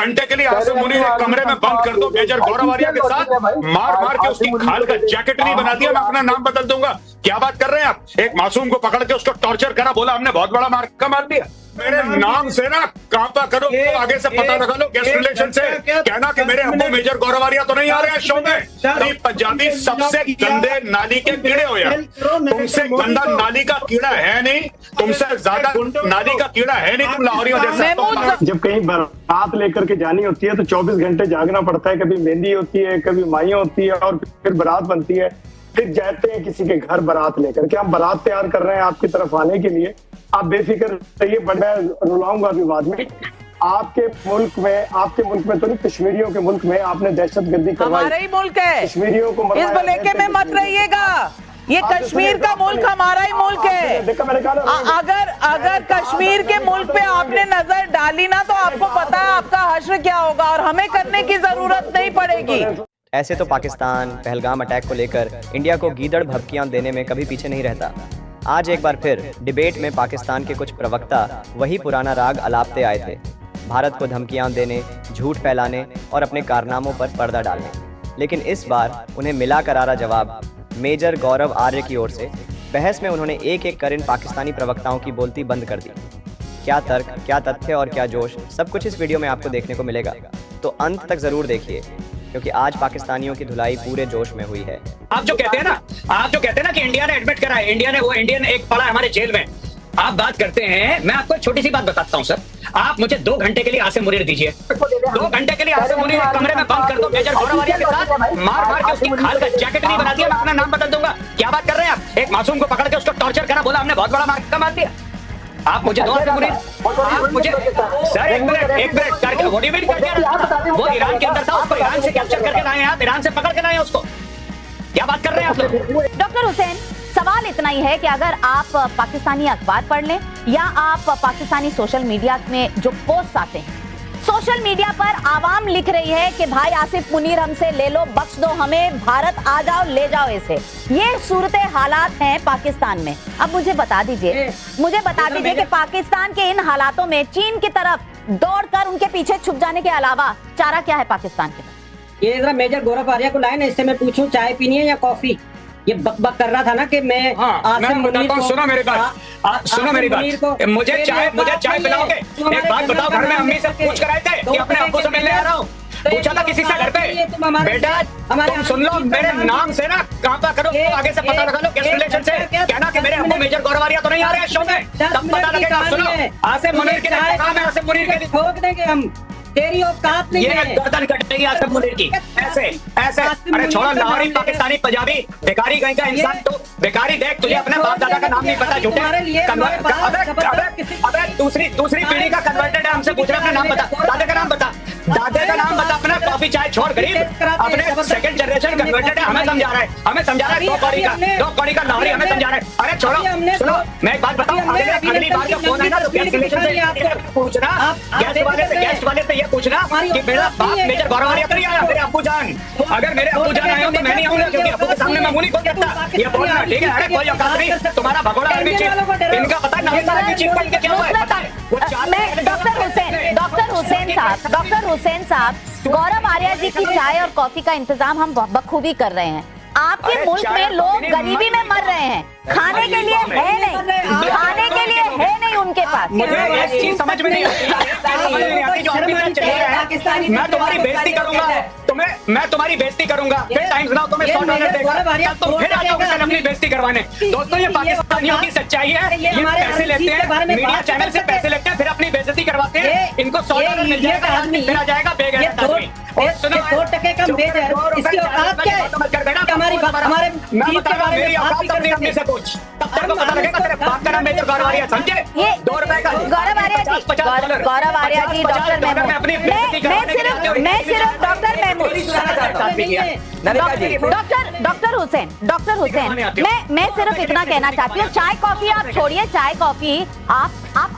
घंटे के लिए आसिफ मुनीर एक कमरे में बंद कर दो मेजर गौरव आर्या के साथ, मार मार के उसकी खाल का जैकेट नहीं बना दिया, मैं अपना नाम बदल दूंगा। क्या बात कर रहे हैं आप? एक मासूम को पकड़ के उसको टॉर्चर करा, बोला हमने बहुत बड़ा मार दिया। मेरे नाम से ना कांपा करो, तो आगे से पता लगा लो गेस्ट रिलेशन से, कहना कि मेरे अब्बू मेजर गौरव आर्या तो नहीं आ रहे हैं शो में। पंजाबी सबसे गंदे नाली के कीड़े हो यार, तुमसे गंदा नाली का कीड़ा है नहीं, तुमसे ज्यादा नाली का कीड़ा है नहीं तुम लाहौरियों जैसा। जब कहीं बारात लेकर के जानी होती है तो 24 घंटे जागना पड़ता है, कभी मेहंदी होती है, कभी माइयां होती है और फिर बारात बनती है, फिर जाते हैं किसी के घर बारात लेकर के। हम बारात तैयार कर रहे हैं आपकी तरफ आने के लिए, आप बेफिक्र रहिए। मैं रुलाऊंगा अभी बाद में। आपके मुल्क में तो नहीं, कश्मीरियों के मुल्क में आपने दहशतगर्दी करवाई। हमारा ही मुल्क है, कश्मीरियों को इस भलेके में मत रहिएगा। ये कश्मीर का मुल्क हमारा ही मुल्क है। अगर कश्मीर के मुल्क पे आपने नजर डाली ना तो आपको पता है आपका हश्र क्या होगा, और हमें करने की जरूरत नहीं पड़ेगी। ऐसे तो पाकिस्तान पहलगाम अटैक को लेकर इंडिया को गीदड़ भभकियां देने में कभी पीछे नहीं रहता। आज एक बार फिर डिबेट में पाकिस्तान के कुछ प्रवक्ता वही पुराना राग अलापते आए थे, भारत को धमकियां देने, झूठ फैलाने और अपने कारनामों पर पर्दा डालने। लेकिन इस बार उन्हें मिला करारा जवाब मेजर गौरव आर्य की ओर से। बहस में उन्होंने एक एक कर इन पाकिस्तानी प्रवक्ताओं की बोलती बंद कर दी। क्या तर्क, क्या तथ्य और क्या जोश, सब कुछ इस वीडियो में आपको देखने को मिलेगा, तो अंत तक जरूर देखिए, क्योंकि आज पाकिस्तानियों की धुलाई पूरे जोश में हुई है। आप जो कहते हैं ना कि इंडिया ने एडमिट करा है, इंडियन एक पड़ा है हमारे जेल में, आप बात करते हैं। मैं आपको एक छोटी सी बात बताता हूं सर, आप मुझे 2 घंटे के लिए आसिफ मुनीर दीजिए, 2 घंटे के लिए आसिफ मुनीर एक कमरे में बंद कर दो मेजर गौरव आर्या के साथ, मार मार के उसकी खाल का जैकेट नहीं बना दिया, मैं अपना नाम बदल दूंगा। क्या बात कर रहे हैं आप? एक मासूम को पकड़ के उसको टॉर्चर करा, बोला हमने बहुत बड़ा मार दिया। आप मुझे दो आसिफ मुनीर, आप मुझे सर एक मिनट करके वो डिबेट कर दिया। वो ईरान के अंदर था, उसको ईरान से कैप्चर करके लाए हैं आप, ईरान से पकड़ के लाए हैं उसको। क्या बात कर रहे हैं आप लोग? डॉक्टर हुसैन, सवाल इतना ही है कि अगर आप पाकिस्तानी अखबार पढ़ लें या आप पाकिस्तानी सोशल मीडिया में जो पोस्ट आते हैं, सोशल मीडिया पर आवाम लिख रही है कि भाई आसिफ मुनीर हमसे ले लो, बख्श दो हमें, भारत आ जाओ, ले जाओ इसे। ये सूरत हालात हैं पाकिस्तान में। अब मुझे बता दीजिए कि पाकिस्तान के इन हालातों में चीन की तरफ दौड़कर उनके पीछे छुप जाने के अलावा चारा क्या है पाकिस्तान के पास? ये जरा मेजर गौरव आर्या को लाए ना, इससे मैं पूछूं चाय पीनी है या कॉफी? ये बक कर रहा था ना कि मैं सुनो मेरी बात, मुझे चाय पिलाओगे? एक बात बताओ, घर में अम्मी से पूछ कर आए थे कि अपने अब्बू से मिलने आ रहा हूँ? पूछा था किसी से घर पे? बेटा तुम सुन लो, मेरे नाम से ना कांपा करो, तो आगे से पता लगा लो गेस्ट रिलेशन से, कहना कि मेरे अब्बू मेजर गौरव आर्या तो नहीं आ रहे हैं शो में, तब पता लगेगा। सुनो, आसिफ मुनीर के नाम है, आसिफ मुनीर के ठोक देंगे हम, तेरी औकात नहीं है। गर्दन कटेगी आसिफ मुनीर की, ऐसे। अरे छोड़ो, लाहौरी पाकिस्तानी पंजाबी भिखारी कहीं का इंसान, तो भिखारी देख, तुझे अपने बाप दादा का नाम नहीं पता, झूठे। अबे दूसरी पीढ़ी का कन्वर्टेड है, हमसे पूछ रहे अपना नाम बता, दादे का नाम बता अपना, कॉफी चाय छोड़ गरीब, अपने सेकंड जनरेशन कन्वर्टेड है, हमें समझा रहा है 2 कौड़ी का लाहौरी हमें समझा रहा है। अरे छोड़ो, सुनो मैं एक बात बताऊं, अगली बार जब फोन है ना तो गेस्ट रिलेशन से पूछना, गेस्ट वाले से पूछना कि मेरा बाप मेजर गौरव आर्या तो नहीं आया, मेरे अब्बू जान। अगर मेरे अब्बू जान आए हो तो मैं नहीं आऊंगा, क्योंकि अब्बू के सामने मैं मुंह नहीं खोल सकता। ये बोलना ठीक है? अरे कोई औकात नहीं, तुम्हारा भगोड़ा आर्मी चीफ, इनका पता है नवीन आर्मी चीफ का क्या हुआ है? डॉक्टर हुसैन साहब, गौरव आर्या जी की चाय और कॉफी का इंतजाम हम बखूबी कर रहे हैं। आपके मुल्क में लोग गरीबी में मर रहे हैं, खाने के लिए है नहीं उनके पास। मुझे एक चीज समझ में नहीं आती, जो मैं तुम्हारी बेइज्जती करूंगा, मैं तुम्हारी बेइज्जती करूंगा, फिर टाइम्स नाउ तुम्हें $100 देगा, तुम फिर आ जाओगे अपनी बेइज्जती करवाने। दोस्तों ये पाकिस्तानियों की सच्चाई है, ये पैसे लेते हैं, मीडिया चैनल से पैसे लेते हैं, फिर अपनी बेइज्जती करवाते हैं। इनको $100 मिल जाएगा, फिर आ जाएगा बेगैरत आदमी। और सुनो, 2 टके का मेजर, इसकी औकात क्या है? हमारे मैं बता रहा हूं, मेरी औकात अपने अपने से पूछ, तब तेरे को पता लगेगा तेरे बाप का नाम मेजर गौरव आर्या, समझे? ये $2 का गौरव आर्या जी, डॉक्टर हुसैन, मैं सिर्फ इतना कहना चाहती हूँ, चाय कॉफी आप छोड़िए, चाय कॉफी आप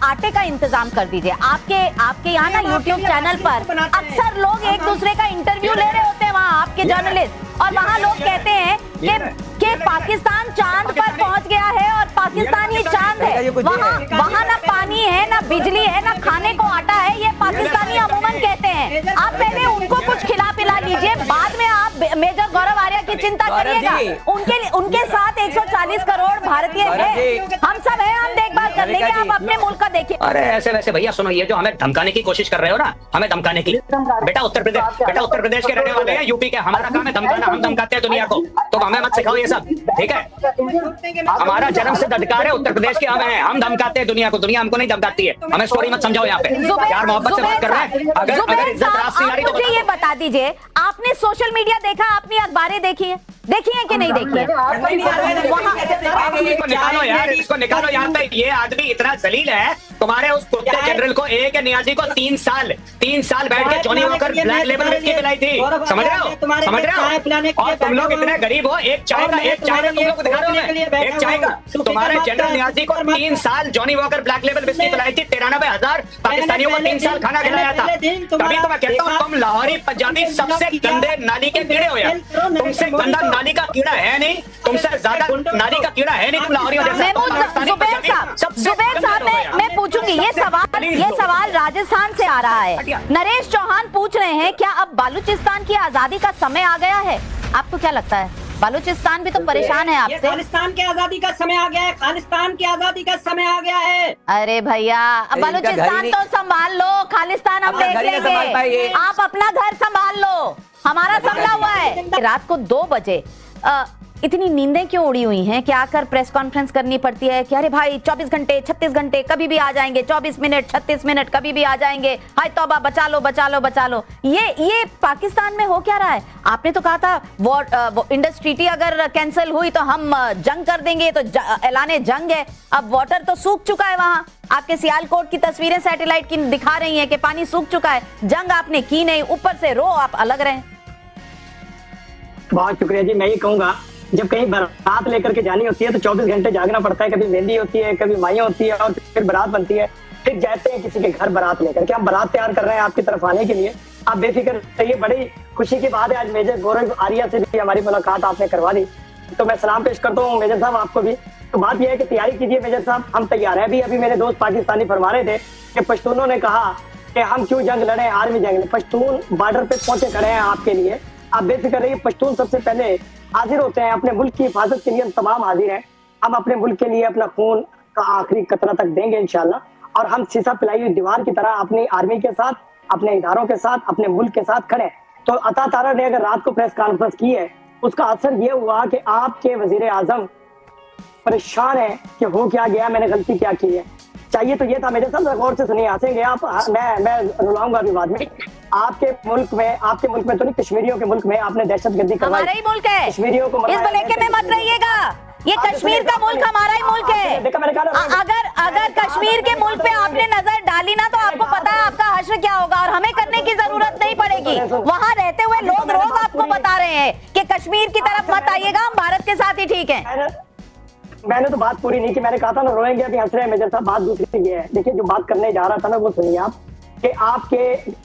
आटे का इंतजाम कर दीजिए। आपके यहाँ ना YouTube चैनल पर अक्सर लोग एक दूसरे का इंटरव्यू ले रहे होते हैं, वहाँ आपके जर्नलिस्ट, और वहाँ लोग कहते हैं कि पाकिस्तान चांद पर पहुंच गया है और पाकिस्तान ही चांद है। वहाँ ना पानी है, ना बिजली है, ना खाने को आटा है, ये पाकिस्तानी अमूमन कहते हैं। हैं। आप पहले उनको कुछ खिला पिला लीजिए, बाद में आप मेजर गौरव आर्या की चिंता करिएगा। उनके साथ 140 करोड़ भारतीय हैं, हम सब हैं, हम देखभाल कर लेंगे, आप अपने मुल्क का देखिए। अरे ऐसे वैसे भैया सुनो, ये जो हमें धमकाने की कोशिश कर रहे हो ना, हमें धमकाने की, बेटा उत्तर प्रदेश के रहने वाले हैं, यूपी के, हमारा काम है धमकाना, हम धमकाते हैं दुनिया को, तो हमें मत सिखाओ ये सब, ठीक है। हमारा जन्म से अधिकार है, उत्तर प्रदेश के हम धमकाते हैं दुनिया को, दुनिया हमको नहीं धमकाती है। हमें स्टोरी मत समझाओ यहाँ पे, यार मोहब्बत से बात कर रहे हैं। अगर इज्जत रास नहीं आ रही तो मुझे ये बता दीजिए, आपने सोशल मीडिया देखा, आपने अखबारें देखी है कि नहीं देखी है? निकालो यार, इसको निकालो यहाँ पे। ये आदमी इतना जलील है, तुम्हारे उस कुत्ते जनरल को, एक नियाजी को 3 साल बैठ के Johnny walker black label whisky पिलाई थी, समझ रहे हो? और तुम लोग इतने गरीब हो, एक चाय का तुम लोग दिखा रहे हो, एक चाय का। तुम्हारे जनरल नियाजी को 3 साल Johnny walker black label whisky पिलाई थी, 93,000 पाकिस्तानियों को 3 साल खाना खिलाया था। तभी तो मैं कहता हूँ, तुम लाहौरी पंजाबी सबसे गंदे नाली के कीड़े हो यार। तुमसे गंदा नाली का कीड़ा है नहीं, तुमसे ज्यादा नाली का कीड़ा है नहीं तुम लाहौरी। जुबैर साहब, मैं पूछूंगी, ये सवाल राजस्थान से आ रहा है। नरेश चौहान पूछ रहे हैं, क्या अब बालूचिस्तान की आजादी का समय आ गया है? आपको क्या लगता है? बालूचिस्तान भी तो परेशान है आपसे। खालिस्तान की आजादी का समय आ गया है, खालिस्तान की आजादी का समय आ गया है। अरे भैया, बालूचिस्तान तो संभाल लो, खालिस्तान हम देख लेंगे, आप अपना घर संभाल लो, हमारा संभला हुआ है। रात को 2 बजे इतनी नींदें क्यों उड़ी हुई हैं कि आकर प्रेस कॉन्फ्रेंस करनी पड़ती है कि अरे भाई 24 घंटे 36 घंटे कभी भी आ जाएंगे, 24 मिनट 36 मिनट कभी भी आ जाएंगे, हाय तौबा, बचा लो बचा लो बचा लो। ये पाकिस्तान में हो क्या रहा है? आपने तो कहा था वो इंडस ट्रीटी अगर कैंसिल हुई तो हम जंग कर देंगे, तो ऐलाने जंग है। अब वाटर तो सूख चुका है वहां, आपके सियालकोट की तस्वीरें सैटेलाइट की दिखा रही हैं कि पानी सूख चुका है। जंग आपने की नहीं, ऊपर से रो आप अलग रहे। बहुत शुक्रिया जी। मैं ये कहूंगा, जब कहीं बारात लेकर के जानी होती है तो 24 घंटे जागना पड़ता है। कभी मेहंदी होती है, कभी माइयां होती है, और फिर बारात बनती है, फिर जाते हैं किसी के घर बारात लेकर के। हम बारात तैयार कर रहे हैं आपकी तरफ आने के लिए, आप बेफिक्र रहिए। बड़ी खुशी की बात है, आज मेजर गौरव आर्या से भी हमारी मुलाकात आपने करवा दी, तो मैं सलाम पेश करता हूँ मेजर साहब आपको भी। तो बात यह है कि तैयारी कीजिए मेजर साहब, हम तैयार हैं। अभी मेरे दोस्त पाकिस्तानी फरमा रहे थे कि पश्तूनों ने कहा कि हम क्यों जंग लड़े, आर्मी जंग। पश्तून बॉर्डर पे पहुंचे खड़े हैं आपके लिए, आप बेफिक्र रहिए। पश्तून सबसे पहले हाजिर होते हैं, अपने मुल्क की हिफाजत के लिए हम तमाम हाजिर हैं। हम अपने मुल्क के लिए अपना खून का आखिरी कतरा तक देंगे इंशाल्लाह, और हम शीशा पिलाई हुई दीवार की तरह अपनी आर्मी के साथ, अपने इदारों के साथ, अपने मुल्क के साथ खड़े। तो अता तारा ने अगर रात को प्रेस कॉन्फ्रेंस की है, उसका असर ये हुआ कि आपके वजीर आजम परेशान है कि हो क्या गया, मैंने गलती क्या की है। चाहिए तो ये था मेरे साथ, गौर से सुनिए, हंसेंगे आप, मैं रुलाऊंगा अभी बाद में। आपके मुल्क में तो नहीं, कश्मीरियों के मुल्क में आपने दहशतगर्दी करवाई। हमारा ही मुल्क है, कश्मीरियों को इस भलेखे में मत रहिएगा। ये कश्मीर का मुल्क हमारा ही मुल्क है। अगर कश्मीर के मुल्क पे आपने नजर डाली ना, तो आपको पता है आपका हश्र क्या होगा, और हमें करने की जरूरत नहीं पड़ेगी। वहाँ रहते हुए लोग रोज आपको बता रहे हैं कि कश्मीर की तरफ मत आइएगा, हम भारत के साथ ही ठीक है। मैंने तो बात पूरी नहीं की, मैंने कहा था ना रोएंगे, अभी हंस रहे हैं मेजर साहब। बात दूसरी ये है, देखिए जो बात करने जा रहा था ना, वो सुनिए आप, कि आपके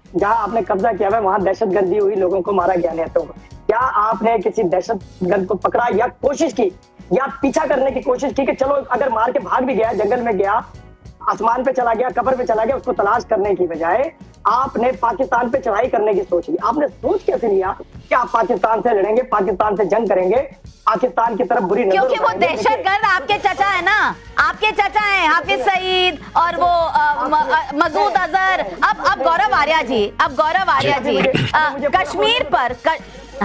जहां आपने कब्जा किया है वहां दहशतगर्दी हुई, लोगों को मारा गया नेताओं को। क्या आपने किसी दहशतगर्द को पकड़ा या कोशिश की, या पीछा करने की कोशिश की कि चलो अगर मार के भाग भी गया, जंगल में गया, आसमान पे चला गया, कब्र पे चला गया, उसको तलाश करने की बजाय आपने पाकिस्तान पे चढ़ाई करने की सोच ली? आपने सोच कैसे लिया कि आप पाकिस्तान से लड़ेंगे, पाकिस्तान से जंग करेंगे, पाकिस्तान की तरफ बुरी नजर? क्योंकि वो दहशतगर्द आपके चाचा है ना, आपके चाचा हैं हाफिज सईद और वो मसूद अजहर। अब गौरव आर्या जी, कश्मीर पर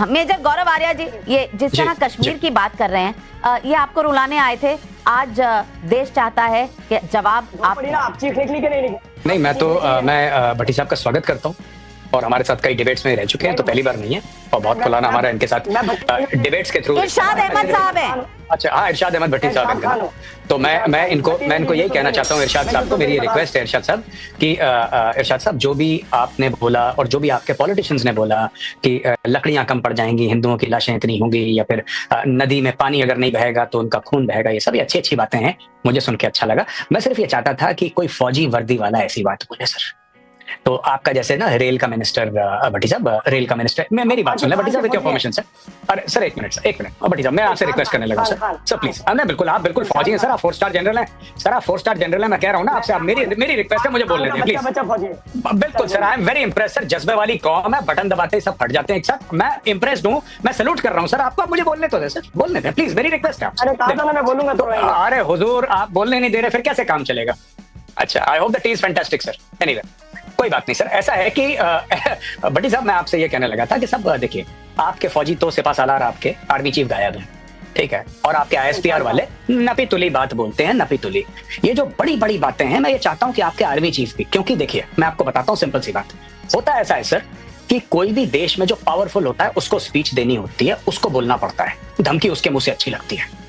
मेजर गौरव आर्या जी, ये जिस तरह कश्मीर की बात कर रहे हैं, ये आपको रुलाने आए थे। आज देश चाहता है कि जवाब आप चीख निकली कि नहीं? नहीं, मैं भट्टी साहब का स्वागत करता हूँ, और हमारे साथ कई डिबेट्स में रह चुके हैं, तो पहली बार नहीं है, और बहुत पुराना हमारा इनके साथ डिबेट्स के थ्रू। इरशाद अहमद साहब है। अच्छा, हाँ, इरशाद अहमद भट्टी साहब हैं। तो मैं इनको यही कहना चाहता हूँ, इरशाद साहब को मेरी रिक्वेस्ट है इरशाद साहब कि इरशाद साहब, जो भी आपने बोला और जो भी आपके पॉलिटिशियंस ने बोला कि लकड़ियां कम पड़ जाएंगी, हिंदुओं की लाशें इतनी होंगी, या फिर नदी में पानी अगर नहीं बहेगा तो उनका खून बहेगा, ये सब अच्छी बातें हैं, मुझे सुन के अच्छा लगा। मैं सिर्फ ये चाहता था कि कोई फौजी वर्दी वाला ऐसी बात बोले सर, तो आपका जैसे ना रेल का मिनिस्टर भट्टी साहब, रेल का मिनिस्टर, मैं मेरी बात सुन ले भट्टी साहब, विद योर परमिशन सर। अरे सर एक मिनट भट्टी साहब, मैं आपसे रिक्वेस्ट करने लगा सर प्लीज। नहीं बिल्कुल, आप बिल्कुल फौजी हैं सर, आप 4 स्टार जनरल हैं सर, आप 4 स्टार जनरल हैं। मैं कह रहा हूँ ना आपसे, आप मेरी रिक्वेस्ट है, मुझे बोलने दें प्लीज। बिल्कुल sir, I am very Impress sir, जज्बे वाली कौम है, बटन दबाते ही सब फट जाते हैं एक साथ। मैं इंप्रेस्ड हूँ, मैं सैल्यूट कर रहा हूँ सर आपको, आप मुझे बोलने तो दे सर, बोलने दें प्लीज, मेरी रिक्वेस्ट है आपसे। मैं बोलूंगा तो अरे हुजूर, आप बोलने नहीं दे रहे, फिर कैसे काम चलेगा? अच्छा, I hope the T is fantastic sir. Anyway, कोई बात नहीं सर। ऐसा है कि भट्टी साहब, मैं आपसे ये कहने लगा था कि सब देखिए, आपके फौजी तो सिपा सालार, आपके आर्मी चीफ गायब है, ठीक है, और आपके ISPR वाले नपी तुली बात बोलते हैं, नपी तुली। ये जो बड़ी बड़ी बातें हैं, मैं ये चाहता हूं कि आपके आर्मी चीफ भी, क्योंकि देखिए मैं आपको बताता हूं सिंपल सी बात, होता ऐसा है सर कि कोई भी देश में जो पावरफुल होता है उसको स्पीच देनी होती है, उसको बोलना पड़ता है, धमकी उसके मुंह से अच्छी लगती है।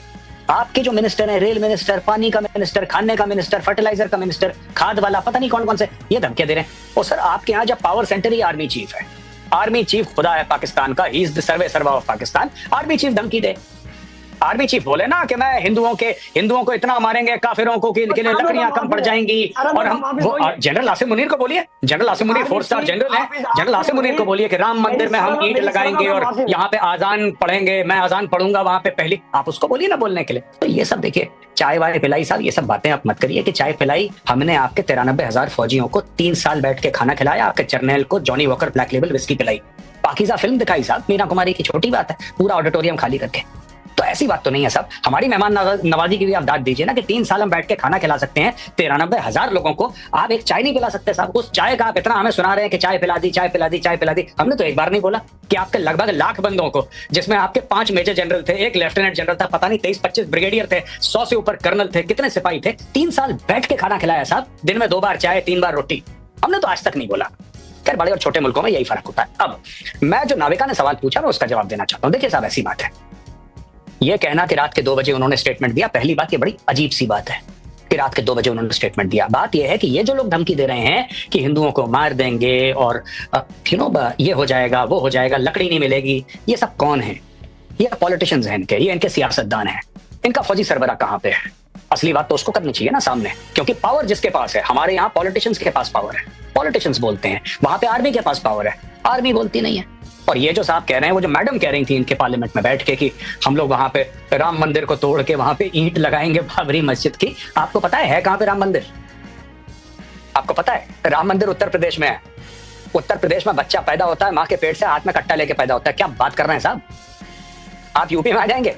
आपके जो मिनिस्टर है, रेल मिनिस्टर, पानी का मिनिस्टर, खाने का मिनिस्टर, फर्टिलाइजर का मिनिस्टर, खाद वाला, पता नहीं कौन कौन से, ये धमकियां दे रहे हैं। और सर आपके यहाँ जब पावर सेंटर ही आर्मी चीफ है, आर्मी चीफ खुदा है पाकिस्तान का, ही इज द सर्वा ऑफ पाकिस्तान, आर्मी चीफ धमकी दे। आर्मी चीफ बोले ना कि मैं हिंदुओं को इतना मारेंगे, काफिरों को के लिए लकड़ियां कम पड़ जाएंगी। और हम जनरल आसिम मुनीर को बोलिए, general Asim Munir 4 star general है, जनरल आसिम मुनीर को बोलिए कि राम मंदिर में हम ईंट लगाएंगे और यहाँ पे आजान पढ़ेंगे, मैं आजान पढ़ूंगा वहां पे पहली, आप उसको बोलिए ना बोलने के लिए। तो ये सब देखिए, चाय वाय पिलाई साहब, ये सब बातें आप मत करिए कि चाय पिलाई। हमने आपके 93,000 फौजियों को 3 साल बैठ के खाना खिलाया, आपके जर्नल को Johnny walker black label whisky पिलाई, पाकीज़ा फिल्म दिखाई साहब, मीना कुमारी की, छोटी बात है, पूरा ऑडिटोरियम खाली करके। तो ऐसी बात तो नहीं है साहब, हमारी मेहमान नवाजी की भी आप दाद दीजिए ना कि 3 साल हम बैठ के खाना खिला सकते हैं 93,000 लोगों को, आप एक चाय नहीं पिला सकते साहब। उस चाय का आप इतना हमें सुना रहे हैं कि चाय पिला दी, चाय पिला दी, चाय पिला दी। हमने तो एक बार नहीं बोला कि आपके लगभग लाख बंदों को, जिसमें आपके 5 मेजर जनरल थे, 1 लेफ्टिनेंट जनरल था, पता नहीं 23-25 ब्रिगेडियर थे, 100 से ऊपर कर्नल थे, कितने सिपाही थे, 3 साल बैठ के खाना खिलाया साहब, दिन में 2 बार चाय, 3 बार रोटी। हमने तो आज तक नहीं बोला। खैर, बड़े और छोटे मुल्कों में यही फर्क होता है। अब मैं जो नाविका ने सवाल पूछा, मैं उसका जवाब देना चाहता हूं। देखिए साहब, ऐसी बात है, ये कहना कि रात के 2 बजे उन्होंने स्टेटमेंट दिया, पहली बात ये बड़ी अजीब सी बात है कि रात के 2 बजे उन्होंने स्टेटमेंट दिया। बात ये है कि ये जो लोग धमकी दे रहे हैं कि हिंदुओं को मार देंगे और ये हो जाएगा, वो हो जाएगा, लकड़ी नहीं मिलेगी, ये सब कौन है? ये पॉलिटिशियंस हैं इनके, ये इनके सियासतदान हैं। इनका फौजी सरबरा कहाँ पे है? असली बात तो उसको करनी चाहिए ना सामने, क्योंकि पावर जिसके पास है, हमारे यहाँ पॉलिटिशियंस के पास पावर है, पॉलिटिशियंस बोलते हैं, वहां पे आर्मी के पास पावर है, आर्मी बोलती नहीं है। और ये जो साहब कह रहे हैं, वो जो मैडम कह रही थी इनके पार्लियामेंट में बैठ के कि हम लोग वहां पे राम मंदिर को तोड़ के वहां पे ईंट लगाएंगे बाबरी मस्जिद की, आपको पता है कहां पे राम मंदिर? आपको पता है राम मंदिर उत्तर प्रदेश में है। उत्तर प्रदेश में बच्चा पैदा होता है, माँ के पेट से हाथ में कट्टा लेके पैदा होता है। क्या बात कर रहे हैं साहब? आप यूपी में आ जाएंगे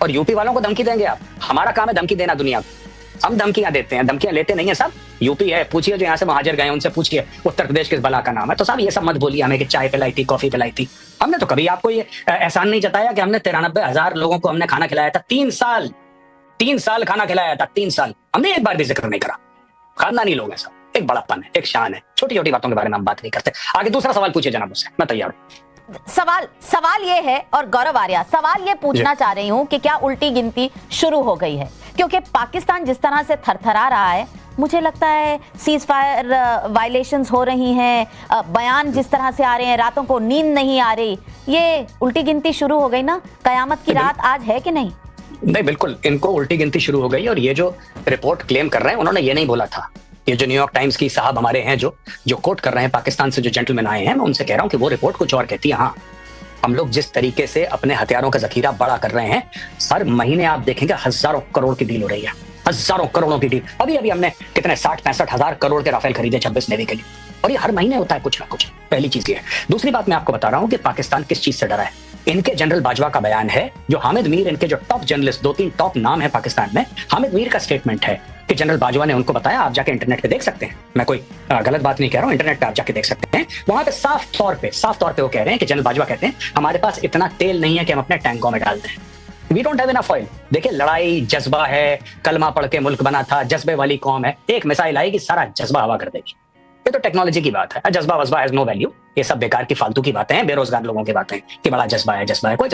और यूपी वालों को धमकी देंगे आप? हमारा काम है धमकी देना दुनिया को, हम धमकियां देते हैं, धमकियां लेते नहीं है साहब। यूपी है, पूछिए जो यहाँ से महाजर गए उनसे पूछिए उत्तर प्रदेश किस बला का नाम है। तो साहब ये सब मत बोलिए हमें कि चाय पिलाई थी, कॉफी पिलाई थी। हमने तो कभी आपको ये एहसान नहीं जताया कि हमने 93,000 लोगों को हमने खाना खिलाया था। 3 साल खाना खिलाया था, 3 साल। हमने एक बार भी जिक्र नहीं करा। खानदानी लोग हैं साहब, एक बड़प्पन है, एक शान है। छोटी छोटी बातों के बारे में हम बात नहीं करते। आगे दूसरा सवाल पूछिए जनाब मुझसे, मैं तैयार हूँ। सवाल ये है, और गौरव आर्या, सवाल ये पूछना चाह रही हूं कि क्या उल्टी गिनती शुरू हो गई है? क्योंकि पाकिस्तान जिस तरह से थरथरा रहा है, मुझे लगता है सीज फायर वायलेशंस हो रही हैं, बयान जिस तरह से आ रहे हैं, रातों को नींद नहीं आ रही, ये उल्टी गिनती शुरू हो गई ना? कयामत की रात आज है कि नहीं? नहीं, बिल्कुल इनको उल्टी गिनती शुरू हो गई। और ये जो रिपोर्ट क्लेम कर रहे हैं, उन्होंने ये नहीं बोला था। ये जो न्यूयॉर्क टाइम्स की साहब हमारे हैं जो कोट कर रहे हैं, पाकिस्तान से जो जेंटलमैन आए हैं, मैं उनसे कह रहा हूं कि वो रिपोर्ट कुछ और कहती है। हाँ, हम लोग जिस तरीके से अपने हथियारों का जखीरा बड़ा कर रहे हैं, हर महीने आप देखेंगे हजारों करोड़ की डील हो रही है, हजारों करोड़ों की डील। अभी हमने कितने 60-65 हजार करोड़ के राफेल खरीदे 26 नेवी के लिए, और ये हर महीने होता है कुछ ना कुछ। पहली चीज ये है। दूसरी बात मैं आपको बता रहा हूं कि पाकिस्तान किस चीज से डरा है। इनके जनरल बाजवा का बयान है, जो हामिद मीर, इनके जो टॉप जर्नलिस्ट, 2-3 टॉप नाम है पाकिस्तान में, हामिद मीर का स्टेटमेंट है कि जनरल बाजवा ने उनको बताया, आप जाके इंटरनेट पे देख सकते हैं, मैं कोई गलत बात नहीं कह रहा हूं, इंटरनेट पे आप जाके देख सकते हैं। वहां पे साफ तौर पे वो कह रहे हैं कि जनरल बाजवा कहते हैं, हमारे पास इतना तेल नहीं है कि हम अपने टैंकों में डाल दें। We don't have enough oil. देखिए, लड़ाई जज्बा है, कलमा पढ़ के मुल्क बना था, जज्बे वाली कौम है। एक मिसाइल आएगी, सारा जज्बा हवा कर देगी। ये तो टेक्नोलॉजी की बात है। जज्बा वज्बा हैज नो वैल्यू। ये सब बेकार की फालतू की बातें हैं, बेरोजगार लोगों की बातें कि बड़ा जज्बा है कोई